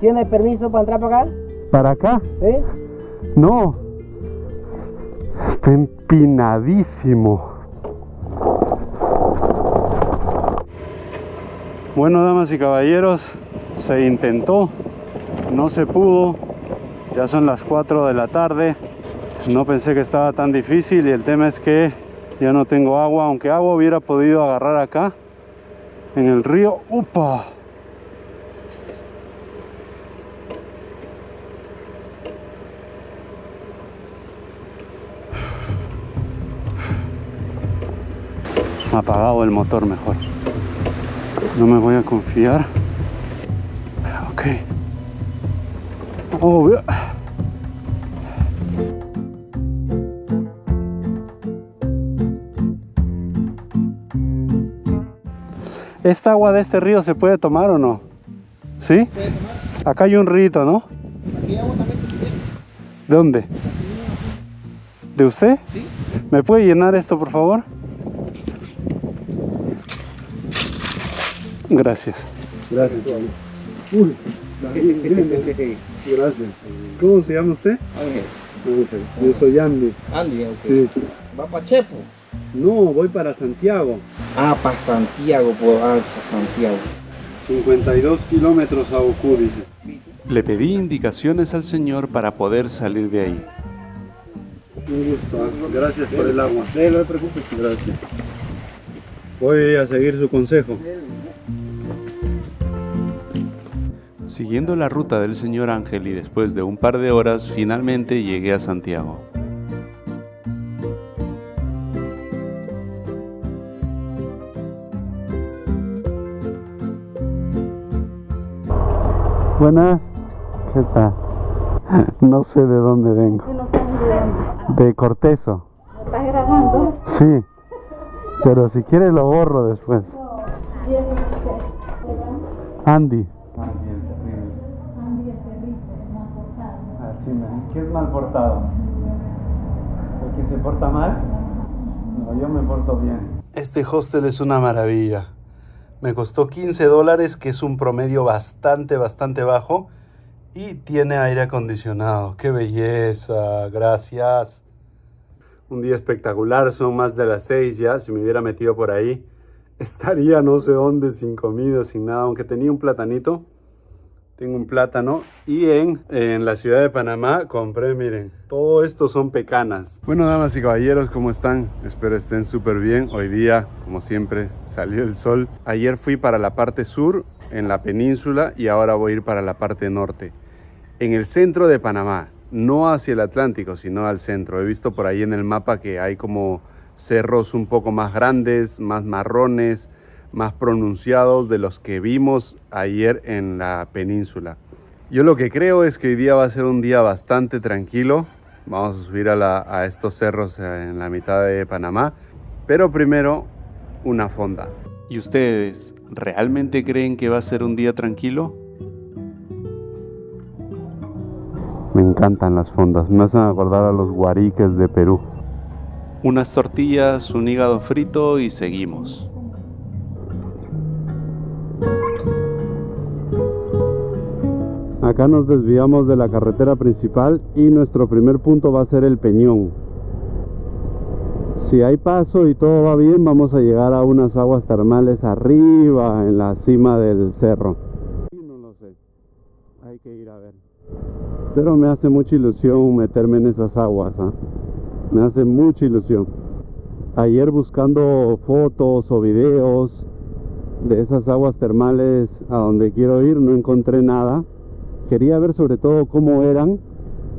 ¿Tiene permiso para entrar para acá? ¿Para acá? ¿Sí? No. Está empinadísimo. Bueno, damas y caballeros, se intentó, no se pudo. Ya son las 4 de la tarde. No pensé que estaba tan difícil y el tema es que ya no tengo agua, aunque agua hubiera podido agarrar acá en el río. ¡Upa! Apagado el motor mejor. No me voy a confiar. Ok. Oh, vea. ¿Esta agua de este río se puede tomar o no? ¿Sí? ¿Puede tomar? Acá hay un río, ¿no? Aquí hay agua también, si quiere. ¿De dónde? ¿De usted? ¿Sí? ¿Me puede llenar esto, por favor? Gracias. Gracias. Uy, gracias. ¿Cómo se llama usted? Ángel. Yo soy Andy. Andy, ok. Sí. ¿Va para Chepo? No, voy para Santiago. Ah, para Santiago, para Santiago. 52 kilómetros a Ocú, dice. Le pedí indicaciones al señor para poder salir de ahí. Un gusto. Gracias por el agua. No se preocupe. Gracias. Voy a seguir su consejo. Siguiendo la ruta del señor Ángel y después de un par de horas, finalmente llegué a Santiago. Buenas. ¿Qué tal? No sé de dónde vengo. No sé de dónde. De Cortezo. ¿Estás grabando? Sí. Pero si quiere lo borro después. ¿Y eso qué se llama? Andy. Andy el perrito, el mal portado. Así, ¿qué es mal portado? ¿El que se porta mal? No, yo me porto bien. Este hostel es una maravilla. Me costó $15, que es un promedio bastante bajo. Y tiene aire acondicionado. ¡Qué belleza! Gracias. Un día espectacular, son más de las 6 ya. Si me hubiera metido por ahí, estaría no sé dónde, sin comida, sin nada. Aunque tenía un platanito. Tengo un plátano. Y en la ciudad de Panamá compré, miren, todo esto son pecanas. Bueno, damas y caballeros, ¿cómo están? Espero estén súper bien. Hoy día, como siempre, salió el sol. Ayer fui para la parte sur, en la península, y ahora voy a ir para la parte norte. En el centro de Panamá, no hacia el Atlántico, sino al centro. He visto por ahí en el mapa que hay como cerros un poco más grandes, más marrones, más pronunciados de los que vimos ayer en la península. Yo lo que creo es que hoy día va a ser un día bastante tranquilo. Vamos a subir a estos cerros en la mitad de Panamá, pero primero una fonda. ¿Y ustedes realmente creen que va a ser un día tranquilo? Me encantan las fondas, me hacen acordar a los guariques de Perú. Unas tortillas, un hígado frito y seguimos. Acá nos desviamos de la carretera principal y nuestro primer punto va a ser el Peñón. Si hay paso y todo va bien, vamos a llegar a unas aguas termales arriba en la cima del cerro. No lo sé, hay que ir a ver. Pero me hace mucha ilusión meterme en esas aguas, ¿eh? Me hace mucha ilusión. Ayer buscando fotos o videos de esas aguas termales a donde quiero ir, no encontré nada. Quería ver sobre todo cómo eran,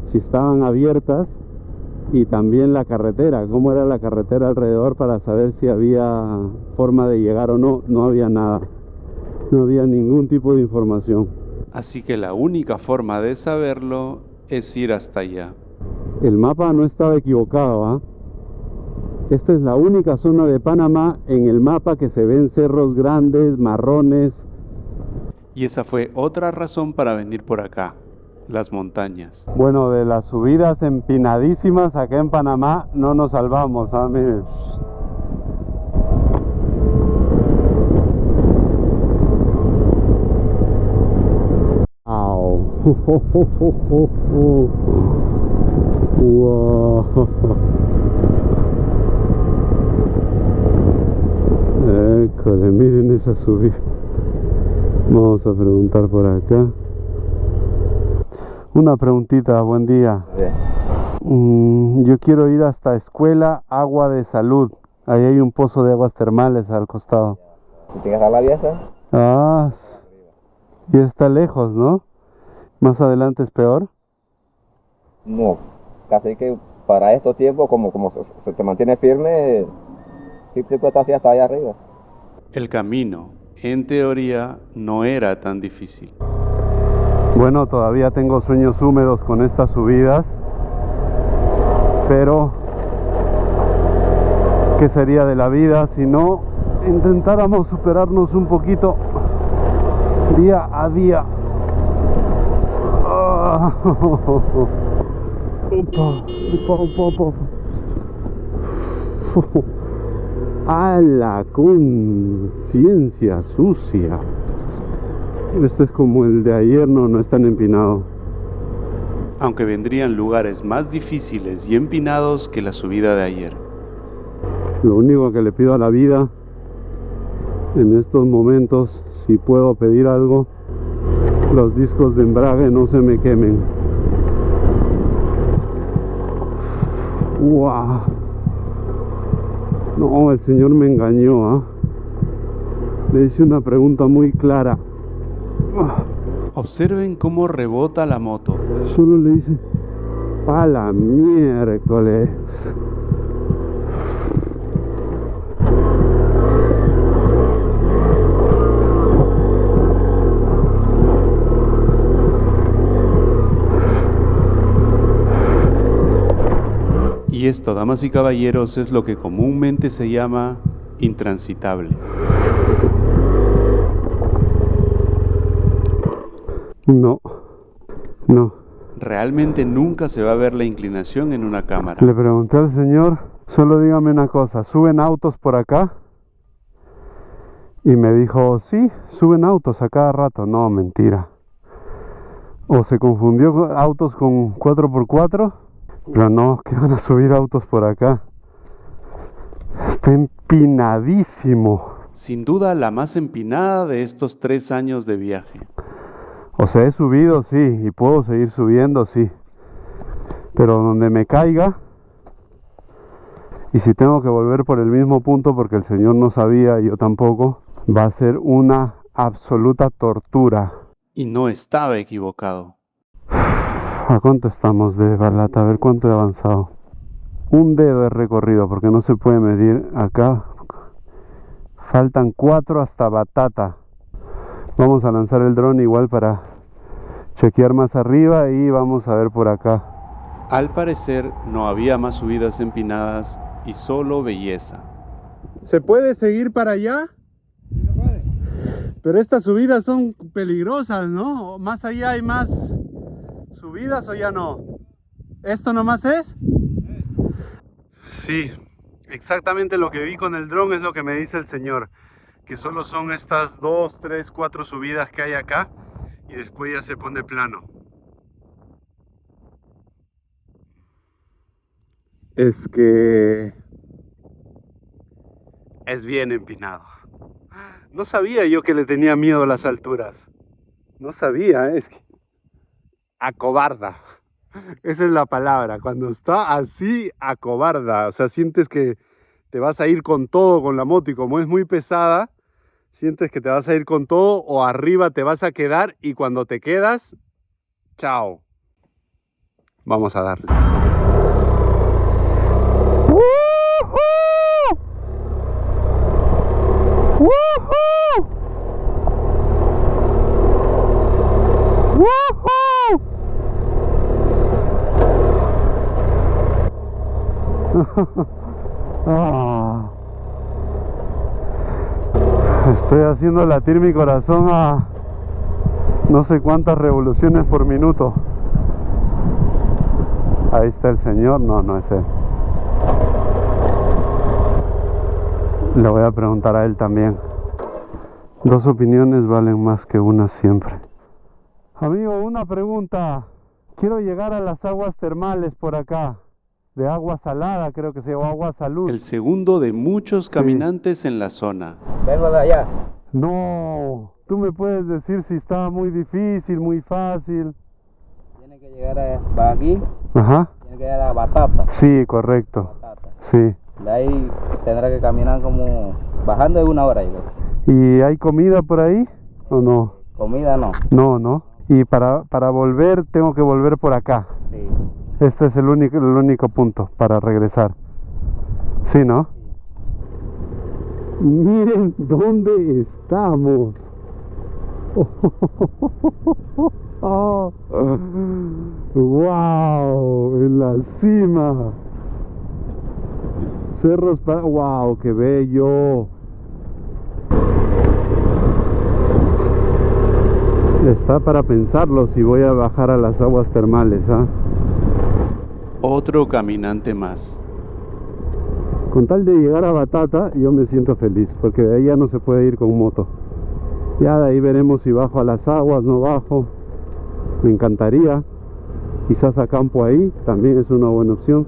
si estaban abiertas, y también la carretera, cómo era la carretera alrededor para saber si había forma de llegar o no. No había nada, no había ningún tipo de información. Así que la única forma de saberlo es ir hasta allá. El mapa no estaba equivocado, ¿ah? Esta es la única zona de Panamá en el mapa que se ven cerros grandes, marrones. Y esa fue otra razón para venir por acá, las montañas. Bueno, de las subidas empinadísimas acá en Panamá no nos salvamos, ¿ah? Miren. Au. Wow. École, miren esa subida. Vamos a preguntar por acá. Una preguntita, buen día. Yo quiero ir hasta Escuela Agua de Salud. Ahí hay un pozo de aguas termales al costado. ¿Tienes a la vía esa? Ah, y está lejos, ¿no? Más adelante es peor. No, casi que para estos tiempos, como se mantiene firme, siempre puede estar así hasta allá arriba. El camino, en teoría, no era tan difícil. Bueno, todavía tengo sueños húmedos con estas subidas, pero ¿qué sería de la vida si no intentáramos superarnos un poquito día a día? A la conciencia sucia. Este es como el de ayer, no es tan empinado. Aunque vendrían lugares más difíciles y empinados que la subida de ayer. Lo único que le pido a la vida en estos momentos, si puedo pedir algo, los discos de embrague no se me quemen. ¡Wow! No, el señor me engañó, ¿eh? Le hice una pregunta muy clara. Observen cómo rebota la moto. Solo le dice, a la miércoles. Y esto, damas y caballeros, es lo que comúnmente se llama intransitable. No. Realmente nunca se va a ver la inclinación en una cámara. Le pregunté al señor, solo dígame una cosa, ¿suben autos por acá? Y me dijo, sí, suben autos a cada rato. No, mentira. O se confundió con autos con 4x4, pero no, que van a subir autos por acá. Está empinadísimo. Sin duda la más empinada de estos 3 años de viaje. O sea, he subido, sí, y puedo seguir subiendo, sí. Pero donde me caiga, y si tengo que volver por el mismo punto porque el señor no sabía y yo tampoco, va a ser una absoluta tortura. Y no estaba equivocado. ¿A cuánto estamos de Balata? A ver cuánto he avanzado. Un dedo he recorrido porque no se puede medir acá. Faltan 4 hasta Batata. Vamos a lanzar el dron igual para chequear más arriba y vamos a ver por acá. Al parecer no había más subidas empinadas y solo belleza. ¿Se puede seguir para allá? ¿Se puede? Pero estas subidas son peligrosas, ¿no? ¿Más allá hay más subidas o ya no? ¿Esto nomás es? Sí, exactamente lo que vi con el dron es lo que me dice el señor. Que solo son estas 2, 3, 4 subidas que hay acá y después ya se pone plano. Es que es bien empinado. No sabía yo que le tenía miedo a las alturas. No sabía, es que acobarda. Esa es la palabra, cuando está así, acobarda. O sea, sientes que te vas a ir con todo con la moto y como es muy pesada, sientes que te vas a ir con todo o arriba te vas a quedar y cuando te quedas, chao. Vamos a darle. Estoy haciendo latir mi corazón a no sé cuántas revoluciones por minuto. Ahí está el señor, no es él. Le voy a preguntar a él también. 2 opiniones valen más que una siempre. Amigo, una pregunta. Quiero llegar a las aguas termales por acá. De agua salada, creo que se llama agua salud. El segundo de muchos caminantes en la zona. Vengo de allá. No, tú me puedes decir si está muy difícil, muy fácil. Tiene que llegar para aquí, Ajá. tiene que llegar a Batata. Sí, correcto. Batata. Sí. De ahí tendrá que caminar como bajando de 1 hora. ¿Y hay comida por ahí o no? Comida no. No, no. Y para volver, tengo que volver por acá. Sí. Este es el único punto para regresar. ¿Sí, no? Miren dónde estamos. Oh, wow, en la cima. Cerros para... Wow, qué bello. Está para pensarlo si voy a bajar a las aguas termales, ¿ah? Otro caminante más. Con tal de llegar a Batata, yo me siento feliz, porque de ahí ya no se puede ir con moto. Ya de ahí veremos si bajo a las aguas, no bajo. Me encantaría. Quizás acampo ahí, también es una buena opción.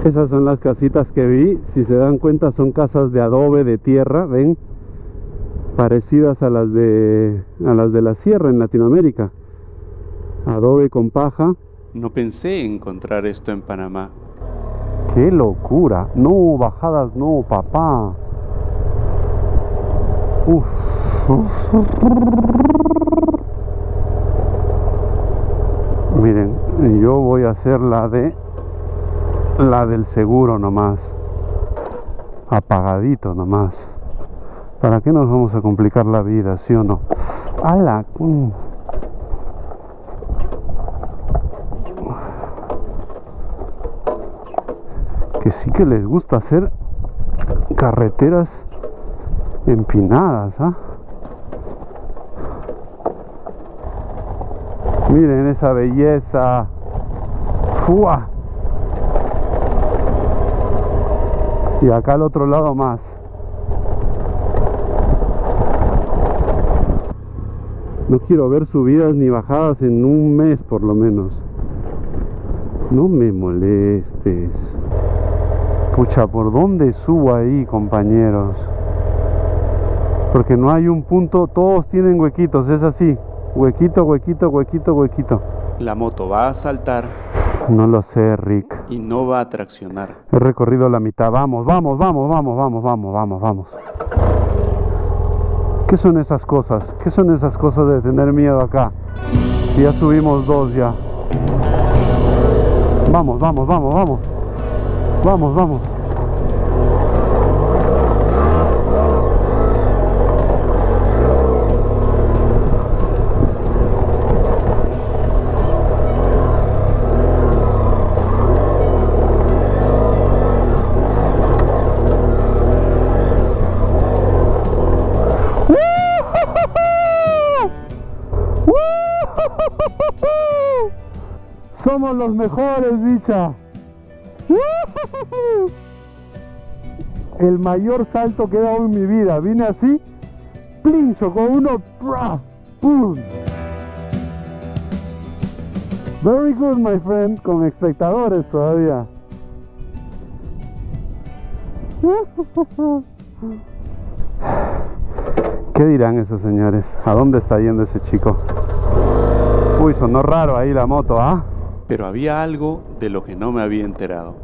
Esas son las casitas que vi. Si se dan cuenta, son casas de adobe, de tierra, ¿ven? Parecidas a las de la sierra en Latinoamérica. Adobe con paja. No pensé encontrar esto en Panamá. ¡Qué locura! No, bajadas no, papá. Uf. Miren, yo voy a hacer la del seguro nomás. Apagadito nomás. ¿Para qué nos vamos a complicar la vida, sí o no? ¡Hala! Que sí que les gusta hacer carreteras empinadas, ¿ah? Miren esa belleza. ¡Fua! Y acá al otro lado más. No quiero ver subidas ni bajadas en un mes por lo menos. No me molestes. Pucha, ¿por dónde subo ahí, compañeros? Porque no hay un punto, todos tienen huequitos, es así. Huequito, huequito, huequito, huequito. La moto va a saltar No lo sé, Rick. y no va a traccionar. He recorrido la mitad. Vamos, vamos, vamos, vamos, vamos, vamos, vamos, vamos. ¿Qué son esas cosas? ¿Qué son esas cosas de tener miedo acá? Si ya subimos 2 ya. Vamos, vamos, vamos, vamos. Vamos, vamos. Somos los mejores, bicha. El mayor salto que he dado en mi vida. Vine así, plincho con uno. ¡Pum! Very good, my friend. Con espectadores todavía. ¿Qué dirán esos señores? ¿A dónde está yendo ese chico? Uy, sonó raro ahí la moto, ¿ah? Pero había algo de lo que no me había enterado.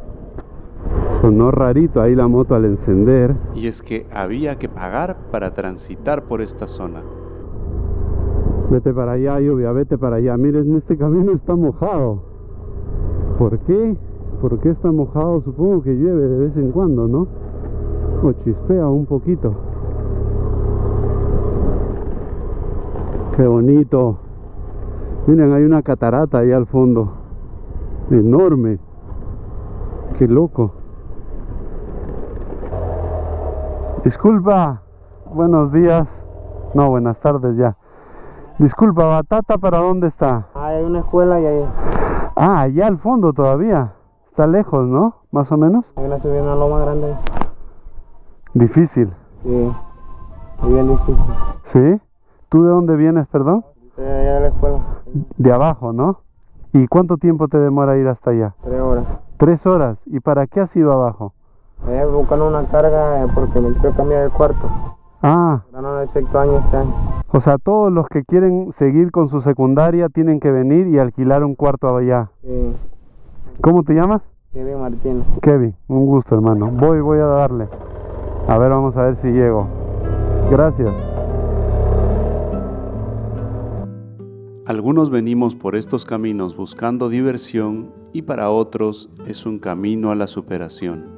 Sonó rarito ahí la moto al encender. Y es que había que pagar para transitar por esta zona. Vete para allá, lluvia, vete para allá. Miren, este camino está mojado. ¿Por qué? ¿Por qué está mojado? Supongo que llueve de vez en cuando, ¿no? O chispea un poquito. ¡Qué bonito! Miren, hay una catarata ahí al fondo. Enorme. ¡Qué loco! Disculpa. Buenos días. No, buenas tardes ya. Disculpa, ¿Batata para dónde está? Hay una escuela y ahí. Ah, allá al fondo todavía. Está lejos, ¿no? Más o menos. Hay una subida, una loma grande. Difícil. Sí. Muy bien difícil. ¿Sí? ¿Tú de dónde vienes, perdón? Allá de la escuela. De abajo, ¿no? ¿Y cuánto tiempo te demora ir hasta allá? 3 horas. 3 horas. ¿Y para qué has ido abajo? Buscando una carga porque me quiero cambiar el cuarto. Ah, Ahora no necesito años este año. o sea, todos los que quieren seguir con su secundaria tienen que venir y alquilar un cuarto allá. Sí. ¿Cómo te llamas? Kevin Martínez. Kevin, un gusto, hermano. Voy a darle. A ver, vamos a ver si llego. Gracias. Algunos venimos por estos caminos buscando diversión y para otros es un camino a la superación.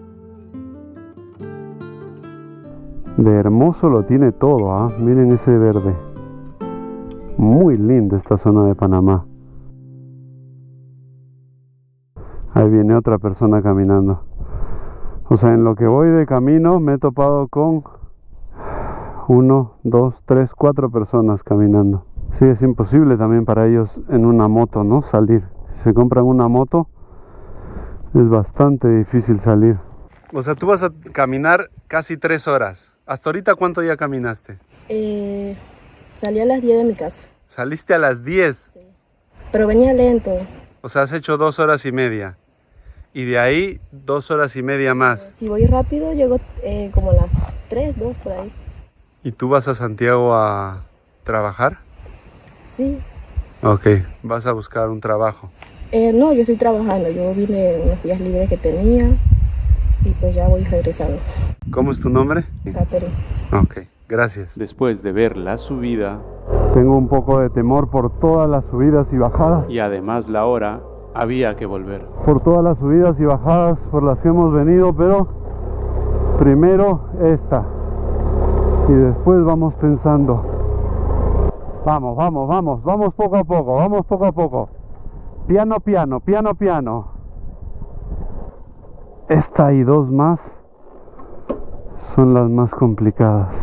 De hermoso lo tiene todo, ¿ah? Miren ese verde. Muy linda esta zona de Panamá. Ahí viene otra persona caminando. O sea, en lo que voy de camino me he topado con 1, 2, 3, 4 personas caminando. Sí, es imposible también para ellos en una moto, ¿no? Salir. Si se compran una moto, es bastante difícil salir. O sea, tú vas a caminar casi 3 horas. ¿Hasta ahorita cuánto ya caminaste? Salí a las 10 de mi casa. Saliste a las 10. Sí. Pero venía lento. O sea, has hecho 2 horas y media. Y de ahí 2 horas y media más. Si voy rápido, llego como a las 3, 2 por ahí. ¿Y tú vas a Santiago a trabajar? Sí. Ok, vas a buscar un trabajo. No, yo estoy trabajando. Yo vine unos días libres que tenía y pues ya voy regresando. ¿Cómo es tu nombre? Catherine. Ok, gracias. Después de ver la subida Tengo un poco de temor por todas las subidas y bajadas. y además la hora, había que volver. Por todas las subidas y bajadas por las que hemos venido, pero primero esta. Y después vamos pensando. Vamos poco a poco. Piano, piano. Esta y 2 más son las más complicadas.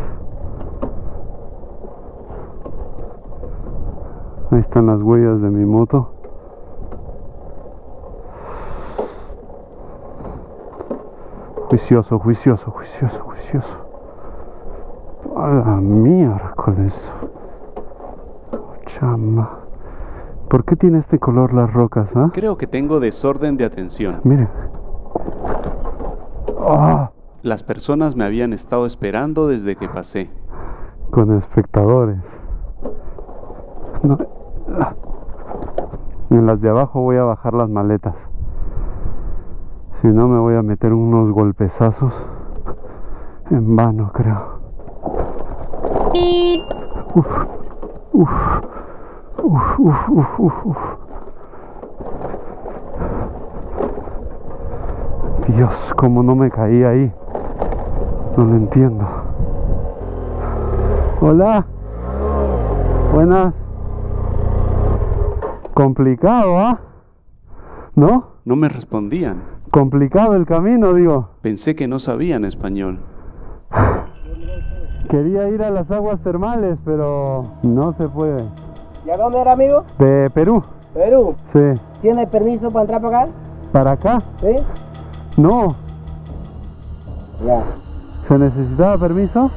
Ahí están las huellas de mi moto. Juicioso. A la miércoles. Chama. ¿Por qué tiene este color las rocas, ah? Creo que tengo desorden de atención. Miren. ¡Ah! Las personas me habían estado esperando desde que pasé. Con espectadores. No. En las de abajo voy a bajar las maletas. Si no me voy a meter unos golpezazos en vano, creo. Dios, cómo no me caí ahí. No lo entiendo. Hola. Buenas. Complicado, ¿ah? ¿No? No me respondían. Complicado el camino, digo. Pensé que no sabían español. Quería ir a las aguas termales, pero no se puede. ¿Y a dónde era, amigo? De Perú. Perú. Sí. ¿Tiene permiso para entrar para acá? ¿Para acá? ¿Sí? No. Ya. ¿Se necesitaba permiso?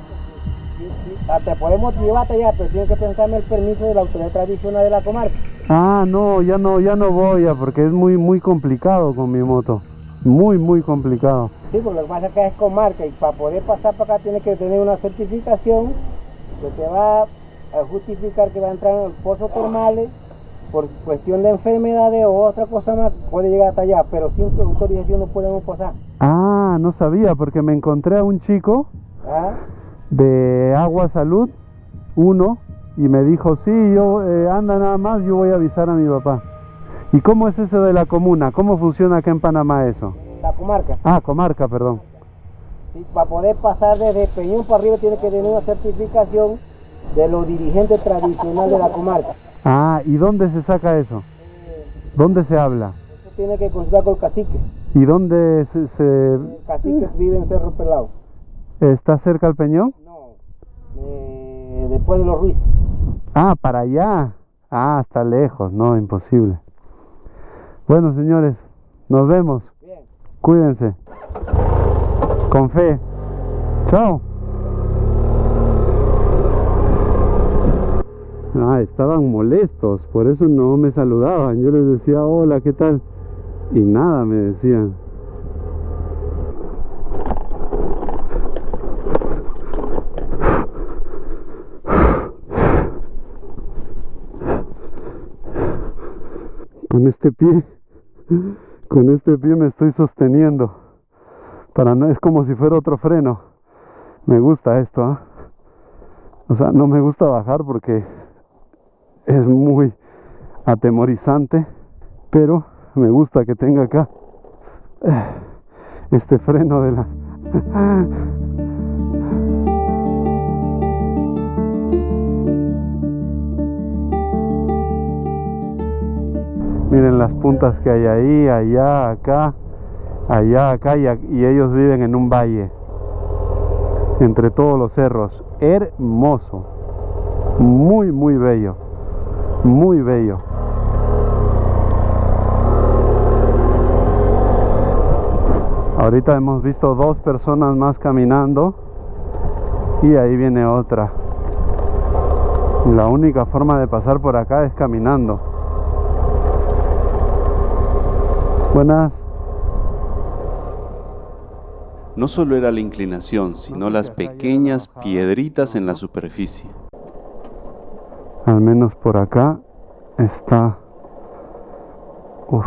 Te podemos llevarte allá, pero tienes que presentarme el permiso de la autoridad tradicional de la comarca. Ah, no, ya no voy ya, porque es muy complicado con mi moto. Muy complicado. Sí, porque lo que pasa es que es comarca y para poder pasar para acá tienes que tener una certificación que te va a justificar que va a entrar en los pozos termales por cuestión de enfermedades o otra cosa más, puede llegar hasta allá, pero sin autorización no podemos pasar. Ah, no sabía, porque me encontré a un chico ¿Ah? de Agua Salud 1 y me dijo, sí, yo anda nada más, yo voy a avisar a mi papá. ¿Y cómo es eso de la comuna? ¿Cómo funciona acá en Panamá eso? La comarca. Ah, comarca, perdón. Sí, para poder pasar desde Peñón para arriba tiene que tener una certificación de los dirigentes tradicionales de la comarca. Ah, ¿y dónde se saca eso? ¿Dónde se habla? Eso tiene que consultar con el cacique. ¿Y dónde El cacique vive en Cerro Pelado. está cerca el Peñón? No, después de los Ruiz. Ah, para allá. Ah, está lejos, no, imposible. Bueno, señores, nos vemos. Bien. Cuídense. Con fe. Chao. Estaban molestos, por eso no me saludaban. Yo les decía, hola, ¿qué tal? Y nada me decían. Con este pie me estoy sosteniendo. Es como si fuera otro freno. Me gusta esto, ¿eh? O sea, no me gusta bajar porque es muy atemorizante, pero me gusta que tenga acá este freno de la... Miren las puntas que hay ahí, allá, acá, y ellos viven en un valle, entre todos los cerros. Hermoso, muy, muy bello, muy bello. Ahorita hemos visto 2 personas más caminando y ahí viene otra. La única forma de pasar por acá es caminando. Buenas. No solo era la inclinación, sino las pequeñas piedritas en la superficie. Al menos por acá está... Uf.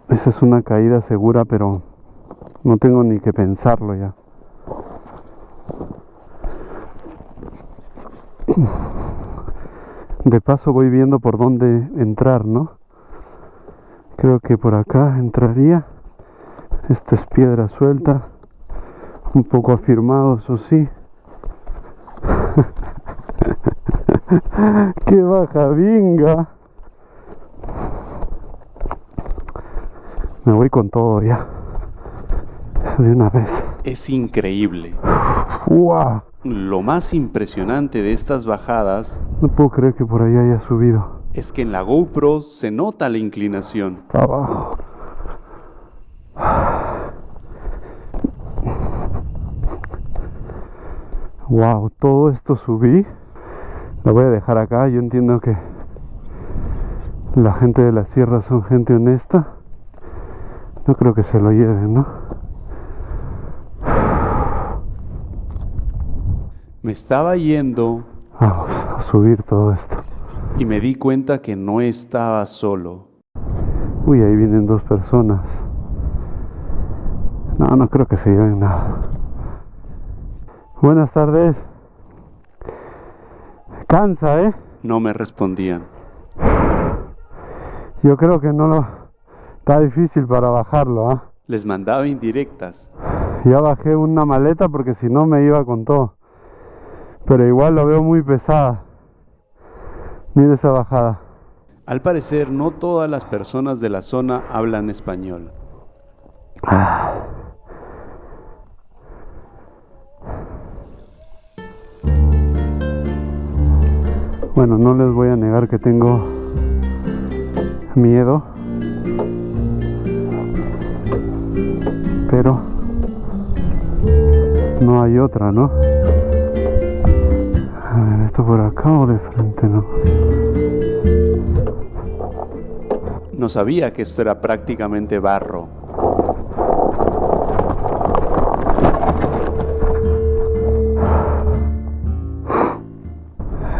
Esa es una caída segura, pero no tengo ni que pensarlo ya. De paso voy viendo por dónde entrar, ¿no? Creo que por acá entraría. Esta es piedra suelta, un poco afirmado, eso sí. ¡Qué bajadinga! Me voy con todo ya, de una vez. Es increíble. ¡Wow! Lo más impresionante de estas bajadas... No puedo creer que por ahí haya subido. Es que en la GoPro se nota la inclinación. Abajo. Wow, todo esto subí. Lo voy a dejar acá. Yo entiendo que la gente de la sierra son gente honesta. No creo que se lo lleven, ¿no? Me estaba yendo. Vamos a subir todo esto. Y me di cuenta que no estaba solo. Uy, ahí vienen 2 personas. No creo que se lleven nada. Buenas tardes. Cansa, ¿eh? No me respondían. Yo creo que no lo... Está difícil para bajarlo, ¿ah? Les mandaba indirectas. Ya bajé una maleta porque si no me iba con todo. Pero igual lo veo muy pesada. Mira esa bajada. Al parecer, no todas las personas de la zona hablan español. Bueno, no les voy a negar que tengo miedo. Pero no hay otra, ¿no? A ver, ¿esto por acá o de frente, no? No sabía que esto era prácticamente barro.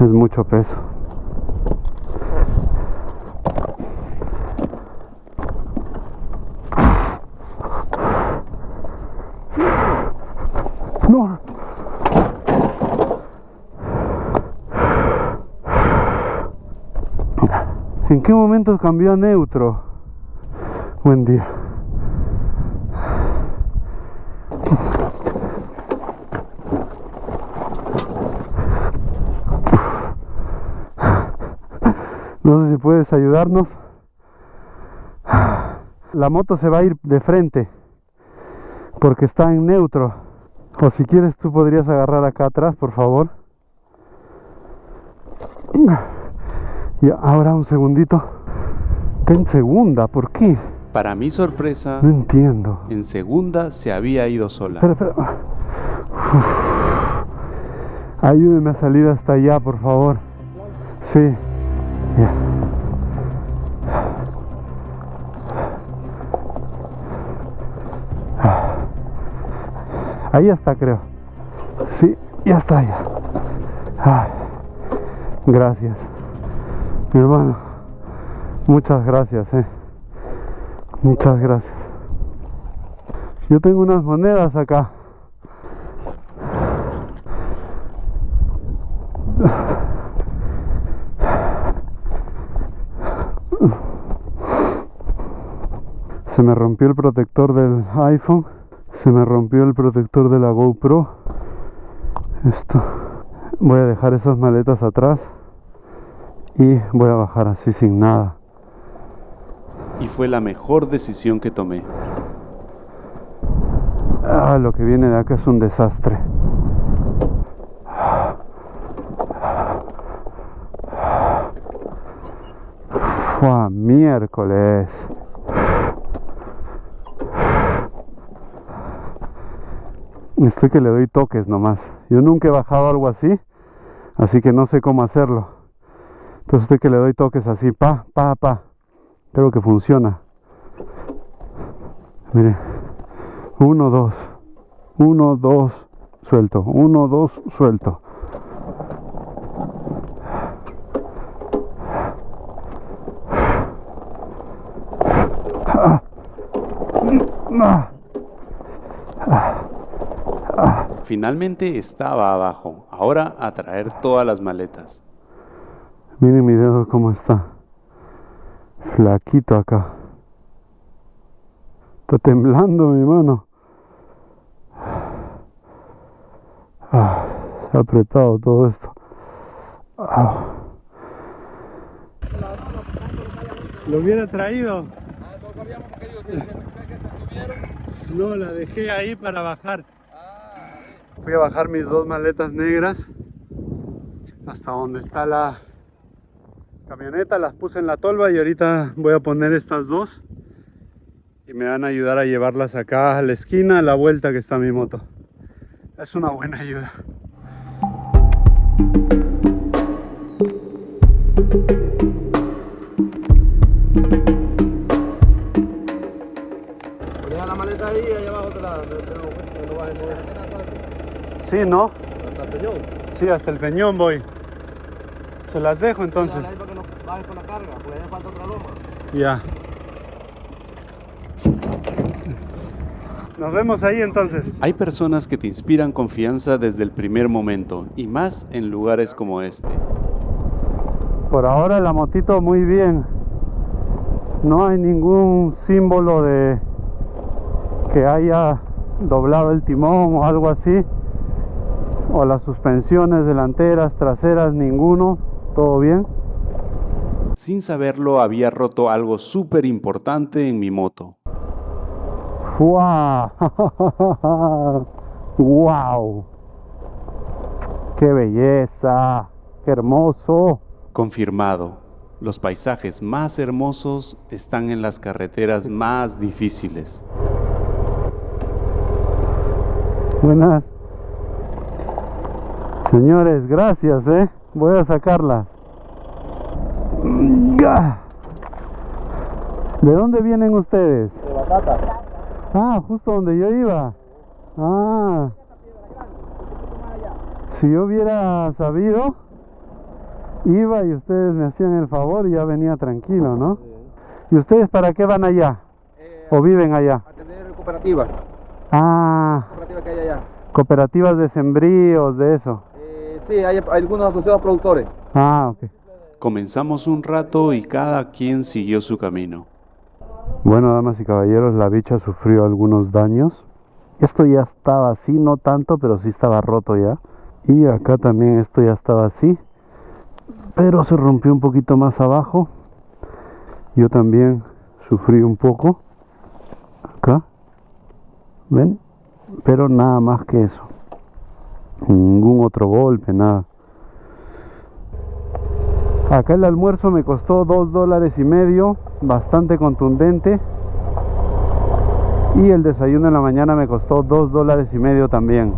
Es mucho peso. No. ¿En qué momento cambió a neutro? Buen día. No sé si puedes ayudarnos. La moto se va a ir de frente porque está en neutro. O si quieres tú podrías agarrar acá atrás, por favor. Y ahora un segundito. Está en segunda, ¿por qué? Para mi sorpresa, No entiendo. en segunda se había ido sola. Espera. Ayúdeme a salir hasta allá, por favor. Sí. Ya. Ahí está, creo. Sí, ya está allá. Ay, gracias, mi hermano. Muchas gracias, muchas gracias. Yo tengo unas monedas acá. Se me rompió el protector del iPhone. Se me rompió el protector de la GoPro. Esto. Voy a dejar esas maletas atrás y voy a bajar así sin nada. Y fue la mejor decisión que tomé. Lo que viene de acá es un desastre. ¡Fua, miércoles! Estoy que le doy toques nomás. Yo nunca he bajado algo así, así que no sé cómo hacerlo. Entonces estoy que le doy toques así, pa. Creo que funciona. Mire, 1, 2, 1, 2, suelto, 1, 2, suelto. Finalmente estaba abajo. Ahora a traer todas las maletas. Miren mi dedo cómo está. Flaquito acá. Está temblando mi mano. Se ha apretado todo esto. ¿Lo hubiera traído? No sabíamos que ellos que se subieron. No, la dejé ahí para bajar. Fui a bajar mis 2 maletas negras hasta donde está la camioneta, las puse en la tolva y ahorita voy a poner estas 2 y me van a ayudar a llevarlas acá a la esquina, a la vuelta que está mi moto. Es una buena ayuda. Deja la maleta ahí y allá abajo te lo vas a mover. Sí, ¿no? ¿Hasta el peñón? Sí, hasta el peñón voy. Se las dejo entonces. Ahí para que no bajes con la carga, porque allá falta otra loma. Ya. Nos vemos ahí entonces. Hay personas que te inspiran confianza desde el primer momento, y más en lugares como este. Por ahora la motito muy bien. No hay ningún símbolo de que haya doblado el timón o algo así. O las suspensiones delanteras, traseras, ninguno. ¿Todo bien? Sin saberlo, había roto algo súper importante en mi moto. ¡Wow! ¡Wow! ¡Qué belleza! ¡Qué hermoso! Confirmado, los paisajes más hermosos están en las carreteras más difíciles. Buenas. Señores, gracias, voy a sacarlas. ¿De dónde vienen ustedes? De Batata. Justo donde yo iba. Si yo hubiera sabido, iba y ustedes me hacían el favor y ya venía tranquilo, ¿no? ¿Y ustedes para qué van allá? ¿O viven allá? A tener cooperativas. Cooperativas que hay allá. Cooperativas de sembríos, de eso. Sí, hay algunos asociados productores. Ok. Comenzamos un rato y cada quien siguió su camino. Bueno, damas y caballeros, la bicha sufrió algunos daños. Esto ya estaba así, no tanto, pero sí estaba roto ya. Y acá también esto ya estaba así, pero se rompió un poquito más abajo. Yo también sufrí un poco. Acá, ¿ven? Pero nada más que eso. Ningún otro golpe, nada. Acá el almuerzo me costó $2.50, bastante contundente. Y el desayuno en la mañana me costó $2.50 también.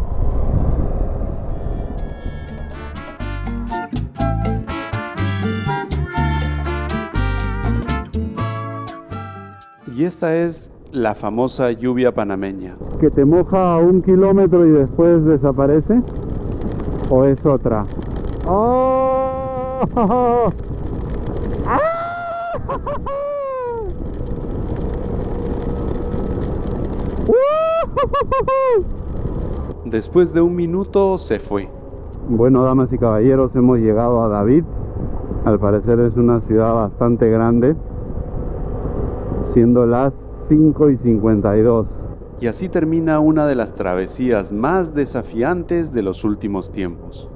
Y esta es la famosa lluvia panameña. ¿Que te moja a 1 kilómetro y después desaparece? ¿O es otra? ¡Oh! Después de 1 minuto se fue. Bueno, damas y caballeros, hemos llegado a David. Al parecer es una ciudad bastante grande, siendo las 5:52. Y así termina una de las travesías más desafiantes de los últimos tiempos.